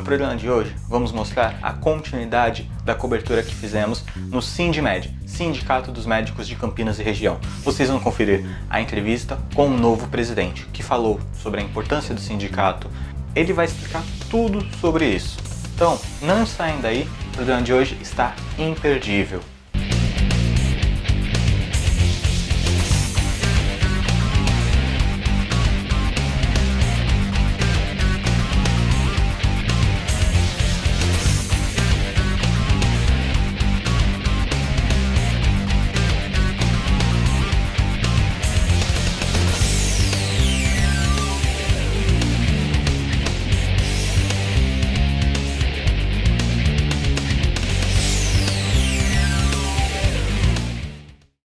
programa de hoje, vamos mostrar a continuidade da cobertura que fizemos no Sindimed, Sindicato dos Médicos de Campinas e Região. Vocês vão conferir a entrevista com o novo presidente, que falou sobre a importância do sindicato. Ele vai explicar tudo sobre isso. Então, não saiam daí, o programa de hoje está imperdível.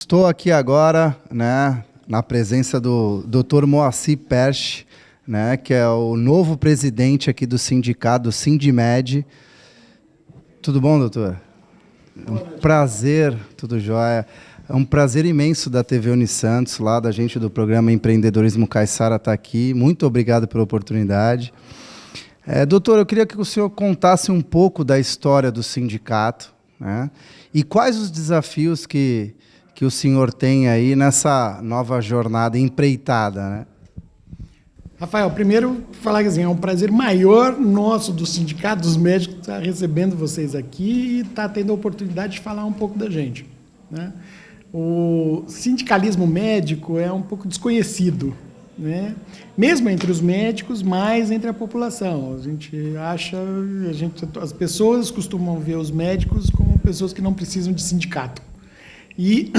Estou aqui agora, na presença do Dr. Moacir Persch, que é o novo presidente aqui do sindicato, do Sindimed. Tudo bom, doutor? É um prazer, tudo jóia. É um prazer imenso da TV Unisantos, lá da gente do programa Empreendedorismo Caiçara estar aqui. Muito obrigado pela oportunidade. Doutor, eu queria que o senhor contasse um pouco da história do sindicato, e quais os desafios que o senhor tem aí nessa nova jornada empreitada, Rafael, primeiro falar que assim, é um prazer maior nosso do Sindicato dos Médicos estar recebendo vocês aqui e estar tendo a oportunidade de falar um pouco da gente. O sindicalismo médico é um pouco desconhecido, mesmo entre os médicos, mais entre a população. A gente acha, as pessoas costumam ver os médicos como pessoas que não precisam de sindicato. E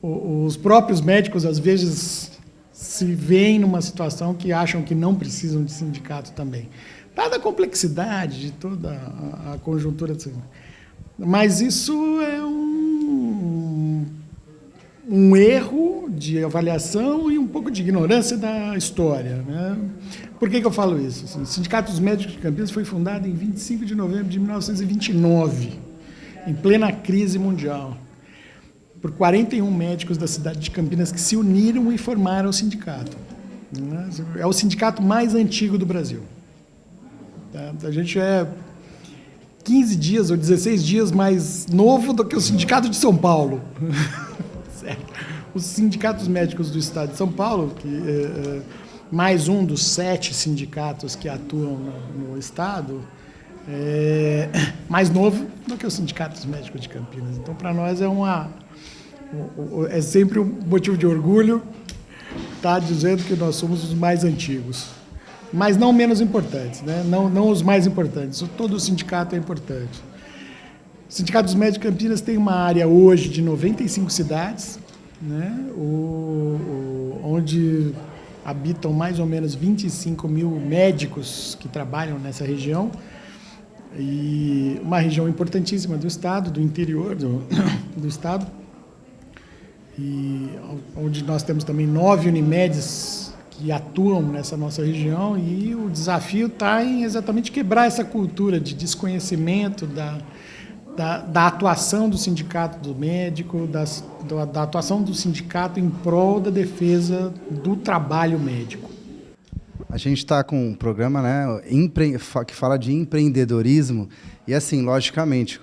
os próprios médicos, às vezes, se veem numa situação que acham que não precisam de sindicato também. Dada a complexidade de toda a conjuntura. Mas isso é um erro de avaliação e um pouco de ignorância da história. Por que eu falo isso? O Sindicato dos Médicos de Campinas foi fundado em 25 de novembro de 1929, em plena crise mundial, por 41 médicos da cidade de Campinas que se uniram e formaram o sindicato. É o sindicato mais antigo do Brasil. A gente é 15 dias ou 16 dias mais novo do que o Sindicato de São Paulo. Sério. Os sindicatos médicos do estado de São Paulo, que mais um dos 7 sindicatos que atuam no estado, é mais novo do que o Sindicato dos Médicos de Campinas. Então, para nós é sempre um motivo de orgulho estar dizendo que nós somos os mais antigos, mas não menos importantes, não os mais importantes. Todo o sindicato é importante. O Sindicato dos Médicos de Campinas tem uma área hoje de 95 cidades, onde habitam mais ou menos 25 mil médicos que trabalham nessa região, e uma região importantíssima do estado, do interior do estado, e onde nós temos também 9 Unimedes que atuam nessa nossa região, e o desafio está em exatamente quebrar essa cultura de desconhecimento da atuação do sindicato do médico, da atuação do sindicato em prol da defesa do trabalho médico. A gente está com um programa que fala de empreendedorismo e, assim, logicamente,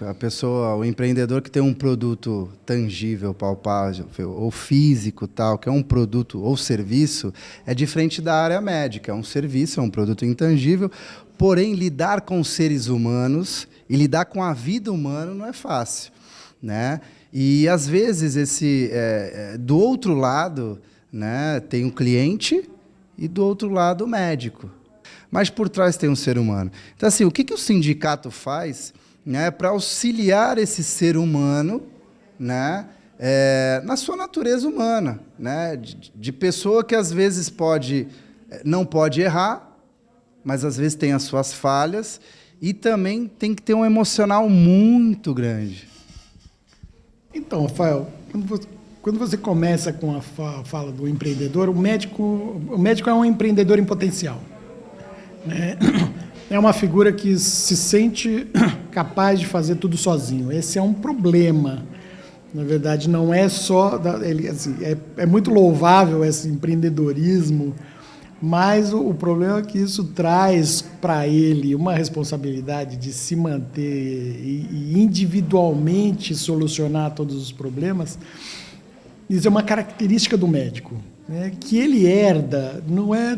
o empreendedor que tem um produto tangível, palpável ou físico, tal, que é um produto ou serviço, é diferente da área médica. É um serviço, é um produto intangível, porém, lidar com seres humanos e lidar com a vida humana não é fácil, E, às vezes, do outro lado, tem um cliente e, do outro lado, o médico. Mas por trás tem um ser humano. Então, assim, o que o sindicato faz para auxiliar esse ser humano na sua natureza humana, de pessoa que, às vezes, não pode errar, mas, às vezes, tem as suas falhas e também tem que ter um emocional muito grande. Então, Rafael, quando você começa com a fala do empreendedor, o médico é um empreendedor em potencial. É uma figura que se sente capaz de fazer tudo sozinho. Esse é um problema. Na verdade, não é só... é muito louvável esse empreendedorismo, Mas o problema é que isso traz para ele uma responsabilidade de se manter e individualmente solucionar todos os problemas. Isso é uma característica do médico, né, que ele herda, não é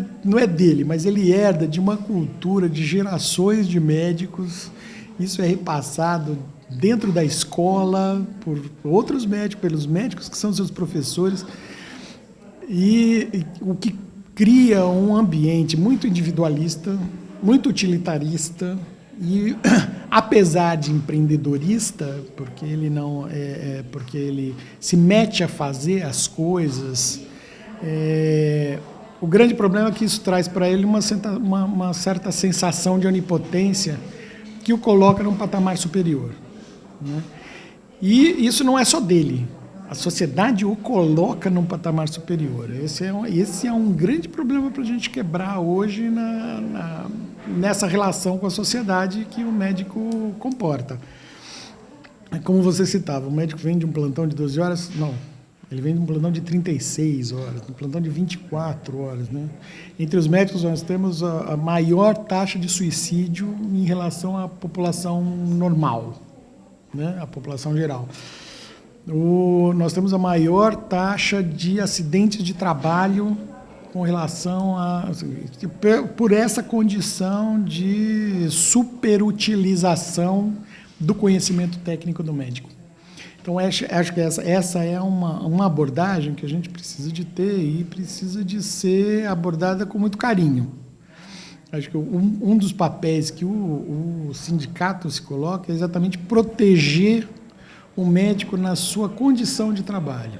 dele, mas ele herda de uma cultura de gerações de médicos. Isso é repassado dentro da escola por outros médicos, pelos médicos que são seus professores, e o que cria um ambiente muito individualista, muito utilitarista e, apesar de empreendedorista, porque ele não porque ele se mete a fazer as coisas, o grande problema é que isso traz para ele uma certa sensação de onipotência que o coloca num patamar superior, né? E isso não é só dele. A sociedade o coloca num patamar superior. Esse é um grande problema para a gente quebrar hoje nessa relação com a sociedade que o médico comporta. Como você citava, o médico vem de um plantão de 12 horas? Não. Ele vem de um plantão de 36 horas, um plantão de 24 horas. Né? Entre os médicos, nós temos a maior taxa de suicídio em relação à população normal, né? A população geral. Nós temos a maior taxa de acidentes de trabalho com relação por essa condição de superutilização do conhecimento técnico do médico. Então, acho que essa é uma abordagem que a gente precisa de ter e precisa de ser abordada com muito carinho. Acho que um dos papéis que o sindicato se coloca é exatamente proteger o médico na sua condição de trabalho.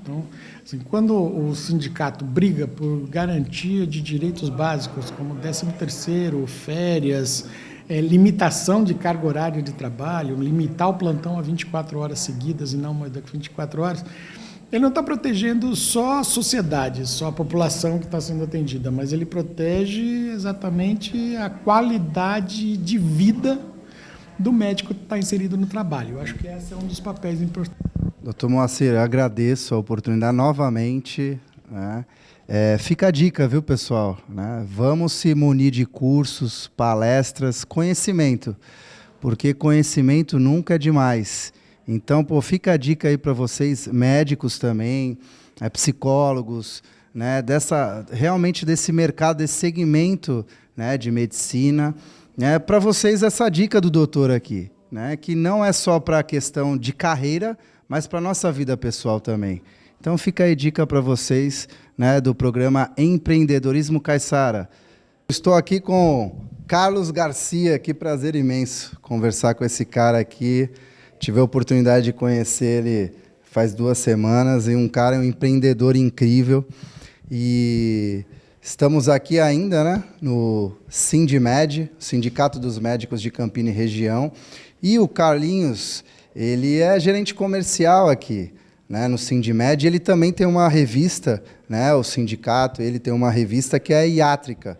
Então, assim, quando o sindicato briga por garantia de direitos básicos, como 13º, férias, limitação de carga horária de trabalho, limitar o plantão a 24 horas seguidas e não mais do que 24 horas, ele não está protegendo só a sociedade, só a população que está sendo atendida, mas ele protege exatamente a qualidade de vida do médico que está inserido no trabalho. Eu acho que esse é um dos papéis importantes. Doutor Moacir, eu agradeço a oportunidade novamente, né? Fica a dica, viu, pessoal? Né? Vamos se munir de cursos, palestras, conhecimento, porque conhecimento nunca é demais. Então, fica a dica aí para vocês, médicos também, psicólogos, né? Realmente desse mercado, desse segmento, né, de medicina. Para vocês, essa dica do doutor aqui, né, que não é só para a questão de carreira, mas para a nossa vida pessoal também. Então, fica aí dica para vocês, né, do programa Empreendedorismo Caiçara. Estou aqui com Carlos Garcia, que prazer imenso conversar com esse cara aqui. Tive a oportunidade de conhecer ele faz 2 semanas, e um empreendedor incrível. E estamos aqui ainda, né, no SINDIMED, Sindicato dos Médicos de Campina e Região. E o Carlinhos, ele é gerente comercial aqui, né, no SINDIMED. Ele também tem uma revista, né, o sindicato, ele tem uma revista que é a Iátrica.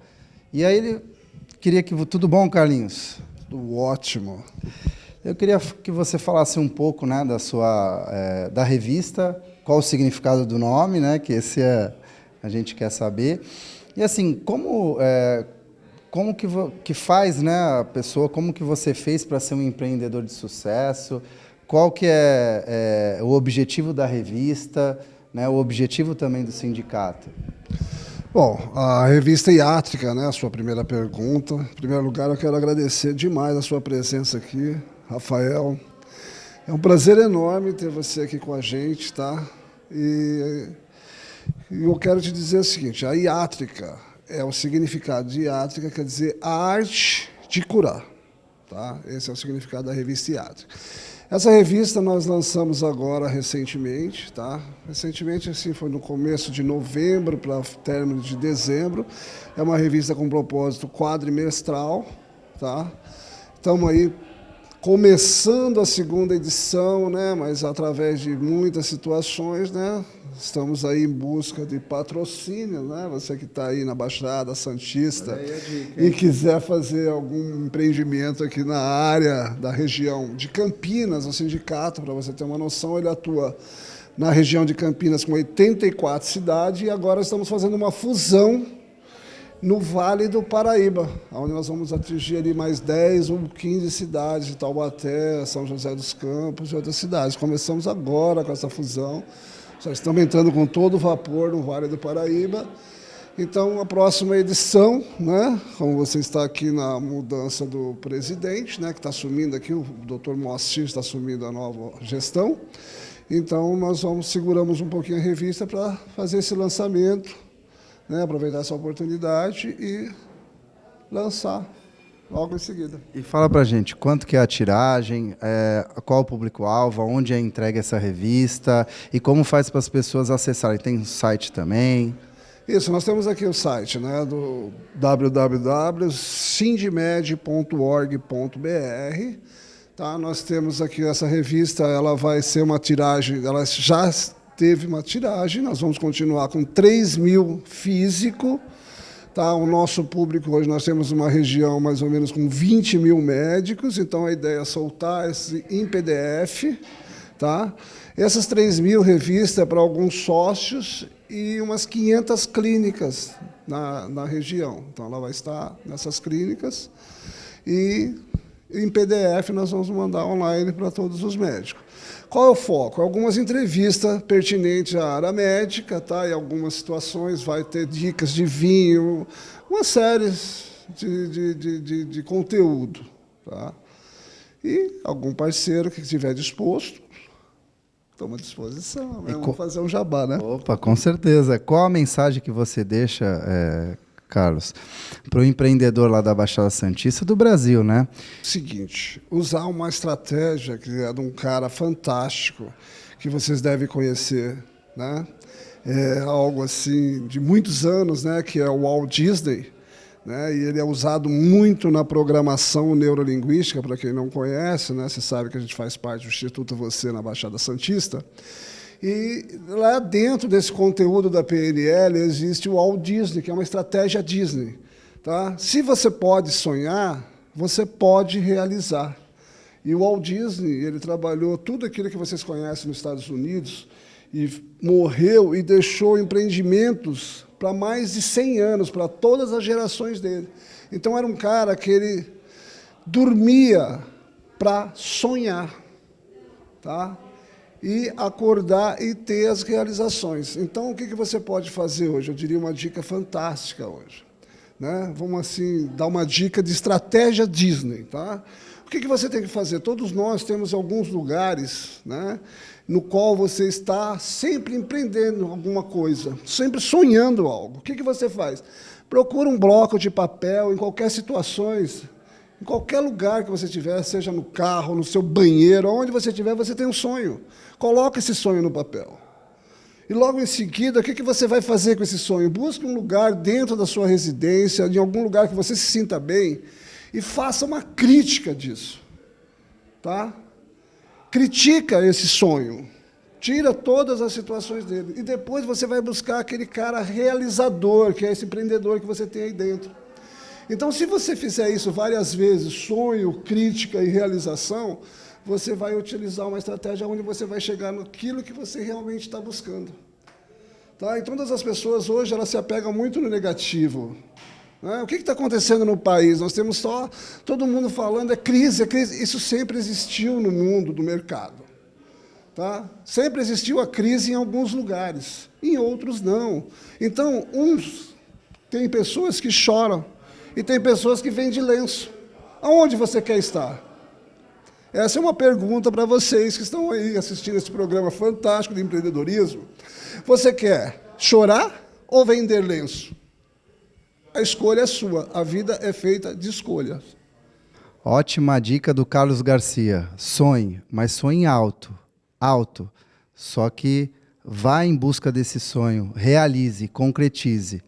E aí ele queria que... Tudo bom, Carlinhos? Tudo ótimo. Eu queria que você falasse um pouco, né, da revista, qual o significado do nome, né, que a gente quer saber. E assim, como que faz, né, a pessoa, como que você fez para ser um empreendedor de sucesso? Qual que é o objetivo da revista, né, o objetivo também do sindicato? Bom, a revista Iátrica, né, a sua primeira pergunta. Em primeiro lugar, eu quero agradecer demais a sua presença aqui, Rafael. É um prazer enorme ter você aqui com a gente, tá? E eu quero te dizer o seguinte, a Iátrica, o significado de Iátrica quer dizer a arte de curar, tá? Esse é o significado da revista Iátrica. Essa revista nós lançamos agora recentemente, tá? Recentemente, assim, foi no começo de novembro para término de dezembro. É uma revista com propósito quadrimestral, tá? Estamos aí começando a 2ª edição, né? Mas através de muitas situações, né? Estamos aí em busca de patrocínio, né? Você que está aí na Baixada Santista e quiser fazer algum empreendimento aqui na área da região de Campinas, o sindicato, para você ter uma noção, ele atua na região de Campinas com 84 cidades, e agora estamos fazendo uma fusão no Vale do Paraíba, onde nós vamos atingir ali mais 10 ou 15 cidades, de Taubaté, São José dos Campos e outras cidades. Começamos agora com essa fusão, já estamos entrando com todo vapor no Vale do Paraíba. Então, a próxima edição, né, como você está aqui na mudança do presidente, né, que está assumindo aqui, o Dr. Moacir está assumindo a nova gestão, então nós seguramos um pouquinho a revista para fazer esse lançamento, né, aproveitar essa oportunidade e lançar logo em seguida. E fala pra gente, quanto que é a tiragem, qual o público-alvo, onde é entregue essa revista e como faz para as pessoas acessarem? Tem um site também? Isso, nós temos aqui o site, né, do www.sindmed.org.br. Tá? Nós temos aqui essa revista, ela vai ser uma tiragem, ela já teve uma tiragem, nós vamos continuar com 3.000 físico. Tá? O nosso público hoje, nós temos uma região mais ou menos com 20.000 médicos, então a ideia é soltar esse em PDF. Tá? Essas 3.000 revistas é para alguns sócios e umas 500 clínicas na região. Então, ela vai estar nessas clínicas e em PDF nós vamos mandar online para todos os médicos. Qual é o foco? Algumas entrevistas pertinentes à área médica, tá? E algumas situações vai ter dicas de vinho, uma série de conteúdo. Tá? E algum parceiro que estiver disposto, estamos à disposição. Né? Vamos fazer um jabá, né? Opa, com certeza. Qual a mensagem que você deixa, Carlos, para o empreendedor lá da Baixada Santista do Brasil, né? Seguinte, usar uma estratégia que é de um cara fantástico, que vocês devem conhecer, né? É algo assim de muitos anos, né? Que é o Walt Disney, né? E ele é usado muito na programação neurolinguística, para quem não conhece, né? Você sabe que a gente faz parte do Instituto Você na Baixada Santista. E lá dentro desse conteúdo da PNL existe o Walt Disney, que é uma estratégia Disney. Tá? Se você pode sonhar, você pode realizar. E o Walt Disney, ele trabalhou tudo aquilo que vocês conhecem nos Estados Unidos e morreu e deixou empreendimentos para mais de 100 anos, para todas as gerações dele. Então, era um cara que ele dormia para sonhar, tá? E acordar e ter as realizações. Então, o que você pode fazer hoje? Eu diria uma dica fantástica hoje. Né? Vamos, assim, dar uma dica de estratégia Disney. Tá? O que você tem que fazer? Todos nós temos alguns lugares, né, no qual você está sempre empreendendo alguma coisa, sempre sonhando algo. O que você faz? Procura um bloco de papel em qualquer situação. Em qualquer lugar que você estiver, seja no carro, no seu banheiro, onde você estiver, você tem um sonho. Coloque esse sonho no papel. E logo em seguida, o que você vai fazer com esse sonho? Busque um lugar dentro da sua residência, em algum lugar que você se sinta bem, e faça uma crítica disso. Tá? Critica esse sonho. Tira todas as situações dele. E depois você vai buscar aquele cara realizador, que é esse empreendedor que você tem aí dentro. Então, se você fizer isso várias vezes, sonho, crítica e realização, você vai utilizar uma estratégia onde você vai chegar naquilo que você realmente está buscando. Tá? E todas as pessoas hoje elas se apegam muito no negativo. Né? O que está acontecendo no país? Nós temos só todo mundo falando, é crise, é crise. Isso sempre existiu no mundo do mercado. Tá? Sempre existiu a crise em alguns lugares, em outros não. Então, tem pessoas que choram, e tem pessoas que vendem lenço. Aonde você quer estar? Essa é uma pergunta para vocês que estão aí assistindo esse programa fantástico de empreendedorismo. Você quer chorar ou vender lenço? A escolha é sua. A vida é feita de escolhas. Ótima dica do Carlos Garcia. Sonhe, mas sonhe alto. Alto. Só que vá em busca desse sonho. Realize, concretize.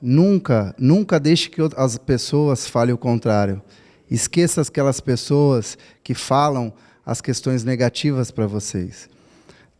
Nunca deixe que as pessoas falem o contrário. Esqueça aquelas pessoas que falam as questões negativas para vocês.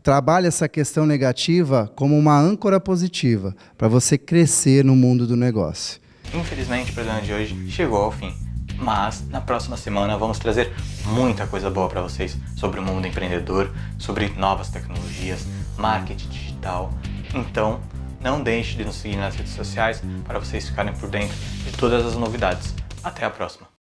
Trabalhe essa questão negativa como uma âncora positiva para você crescer no mundo do negócio. Infelizmente, o programa de hoje chegou ao fim. Mas, na próxima semana, vamos trazer muita coisa boa para vocês sobre o mundo empreendedor, sobre novas tecnologias, marketing digital. Então, Não deixe de nos seguir nas redes sociais para vocês ficarem por dentro de todas as novidades. Até a próxima!